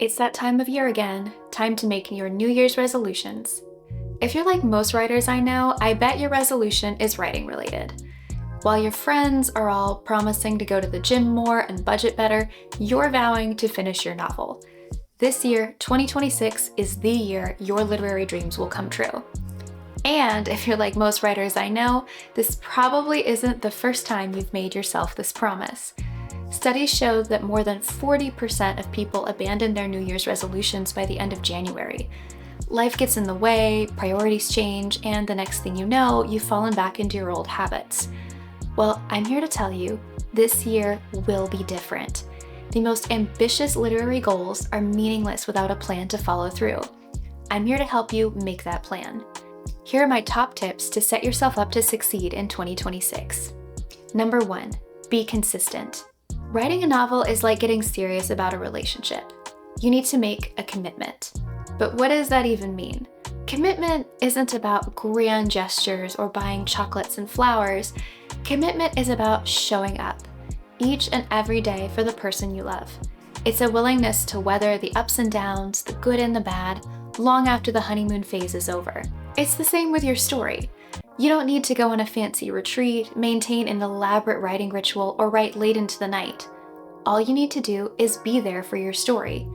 It's that time of year again, time to make your New Year's resolutions. If you're like most writers I know, I bet your resolution is writing related. While your friends are all promising to go to the gym more and budget better, you're vowing to finish your novel. This year, 2026, is the year your literary dreams will come true. And if you're like most writers I know, this probably isn't the first time you've made yourself this promise. Studies show that more than 40% of people abandon their New Year's resolutions by the end of January. Life gets in the way, priorities change, and the next thing you know, you've fallen back into your old habits. Well, I'm here to tell you, this year will be different. The most ambitious literary goals are meaningless without a plan to follow through. I'm here to help you make that plan. Here are my top tips to set yourself up to succeed in 2026. Number 1, be consistent. Writing a novel is like getting serious about a relationship. You need to make a commitment. But what does that even mean? Commitment isn't about grand gestures or buying chocolates and flowers. Commitment is about showing up each and every day for the person you love. It's a willingness to weather the ups and downs, the good and the bad, long after the honeymoon phase is over. It's the same with your story. You don't need to go on a fancy retreat, maintain an elaborate writing ritual, or write late into the night. All you need to do is be there for your story,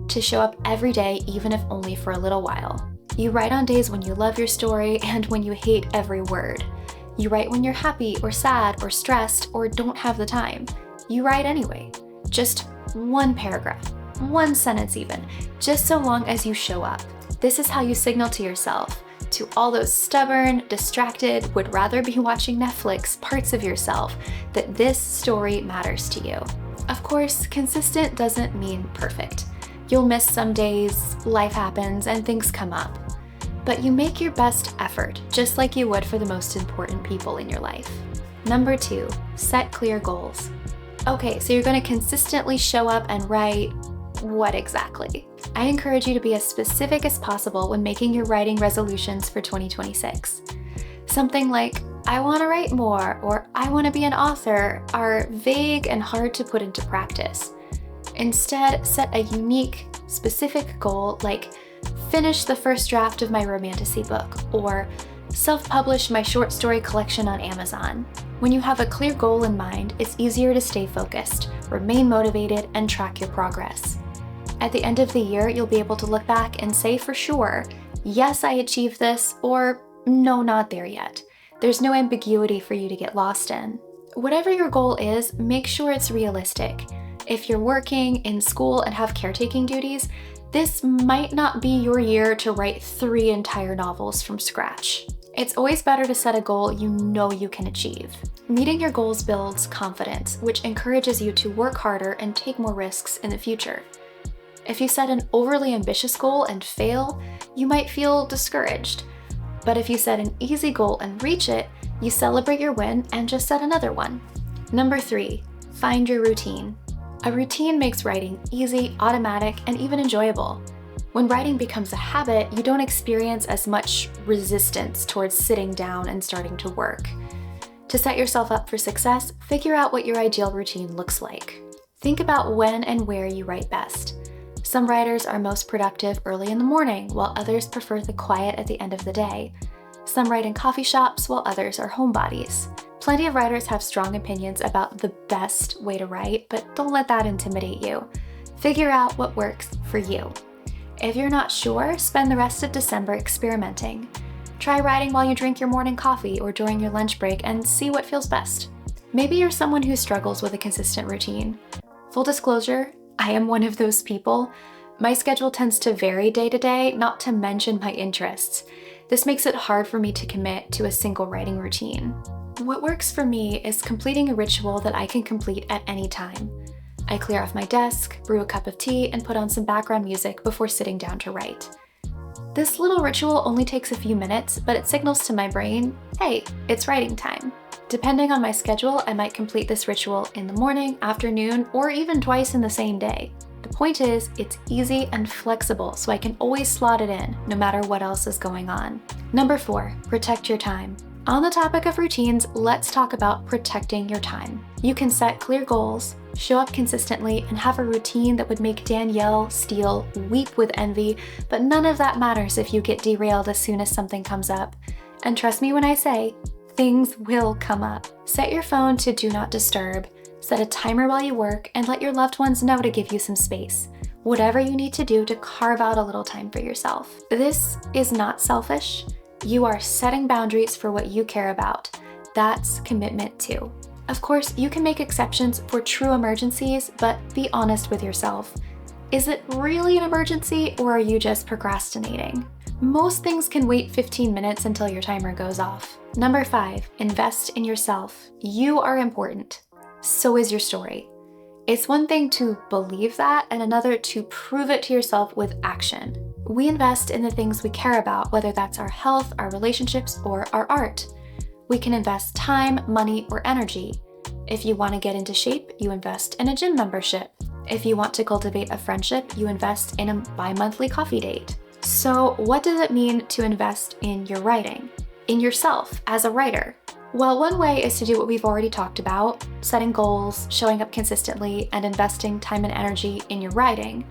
to show up every day, even if only for a little while. You write on days when you love your story and when you hate every word. You write when you're happy or sad or stressed or don't have the time. You write anyway. Just one paragraph, one sentence even, just so long as you show up. This is how you signal to yourself, to all those stubborn, distracted, would rather be watching Netflix parts of yourself, that this story matters to you. Of course, consistent doesn't mean perfect. You'll miss some days, life happens, and things come up. But you make your best effort, just like you would for the most important people in your life. Number 2, set clear goals. Okay, so you're going to consistently show up and write. What exactly? I encourage you to be as specific as possible when making your writing resolutions for 2026. Something like, I want to write more, or I want to be an author, are vague and hard to put into practice. Instead, set a unique, specific goal like, finish the first draft of my romantasy book, or self-publish my short story collection on Amazon. When you have a clear goal in mind, it's easier to stay focused, remain motivated, and track your progress. At the end of the year, you'll be able to look back and say for sure, yes, I achieved this, or no, not there yet. There's no ambiguity for you to get lost in. Whatever your goal is, make sure it's realistic. If you're working, in school, and have caretaking duties, this might not be your year to write 3 entire novels from scratch. It's always better to set a goal you know you can achieve. Meeting your goals builds confidence, which encourages you to work harder and take more risks in the future. If you set an overly ambitious goal and fail, you might feel discouraged. But if you set an easy goal and reach it, you celebrate your win and just set another one. Number 3, find your routine. A routine makes writing easy, automatic, and even enjoyable. When writing becomes a habit, you don't experience as much resistance towards sitting down and starting to work. To set yourself up for success, figure out what your ideal routine looks like. Think about when and where you write best. Some writers are most productive early in the morning, while others prefer the quiet at the end of the day. Some write in coffee shops, while others are homebodies. Plenty of writers have strong opinions about the best way to write, but don't let that intimidate you. Figure out what works for you. If you're not sure, spend the rest of December experimenting. Try writing while you drink your morning coffee or during your lunch break and see what feels best. Maybe you're someone who struggles with a consistent routine. Full disclosure, I am one of those people. My schedule tends to vary day to day, not to mention my interests. This makes it hard for me to commit to a single writing routine. What works for me is completing a ritual that I can complete at any time. I clear off my desk, brew a cup of tea, and put on some background music before sitting down to write. This little ritual only takes a few minutes, but it signals to my brain, hey, it's writing time. Depending on my schedule, I might complete this ritual in the morning, afternoon, or even twice in the same day. The point is, it's easy and flexible, so I can always slot it in, no matter what else is going on. Number 4, protect your time. On the topic of routines, let's talk about protecting your time. You can set clear goals, show up consistently, and have a routine that would make Danielle Steele weep with envy, but none of that matters if you get derailed as soon as something comes up. And trust me when I say, things will come up. Set your phone to do not disturb, set a timer while you work, and let your loved ones know to give you some space. Whatever you need to do to carve out a little time for yourself. This is not selfish. You are setting boundaries for what you care about. That's commitment too. Of course, you can make exceptions for true emergencies, but be honest with yourself. Is it really an emergency, or are you just procrastinating? Most things can wait 15 minutes until your timer goes off. Number 5, invest in yourself. You are important. So is your story. It's one thing to believe that, and another to prove it to yourself with action. We invest in the things we care about, whether that's our health, our relationships, or our art. We can invest time, money, or energy. If you want to get into shape, you invest in a gym membership. If you want to cultivate a friendship, you invest in a bi-monthly coffee date. So what does it mean to invest in your writing? In yourself as a writer? Well, one way is to do what we've already talked about, setting goals, showing up consistently, and investing time and energy in your writing.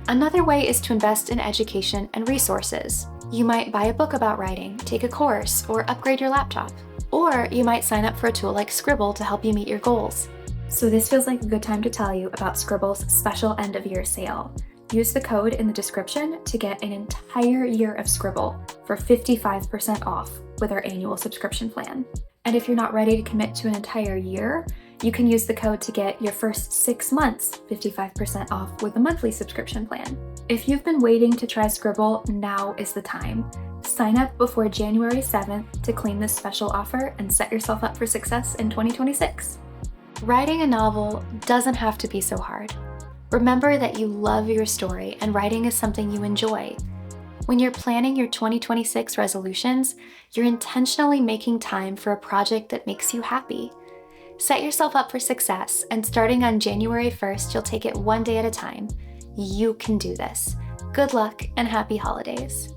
Another way is to invest in education and resources. You might buy a book about writing, take a course, or upgrade your laptop. Or you might sign up for a tool like Scribble to help you meet your goals. So this feels like a good time to tell you about Scribble's special end-of-year sale. Use the code in the description to get an entire year of Scribble for 55% off with our annual subscription plan. And if you're not ready to commit to an entire year, you can use the code to get your first 6 months 55% off with a monthly subscription plan. If you've been waiting to try Scribble, now is the time. Sign up before January 7th to claim this special offer and set yourself up for success in 2026. Writing a novel doesn't have to be so hard. Remember that you love your story and writing is something you enjoy. When you're planning your 2026 resolutions, you're intentionally making time for a project that makes you happy. Set yourself up for success, and starting on January 1st, you'll take it one day at a time. You can do this. Good luck and happy holidays.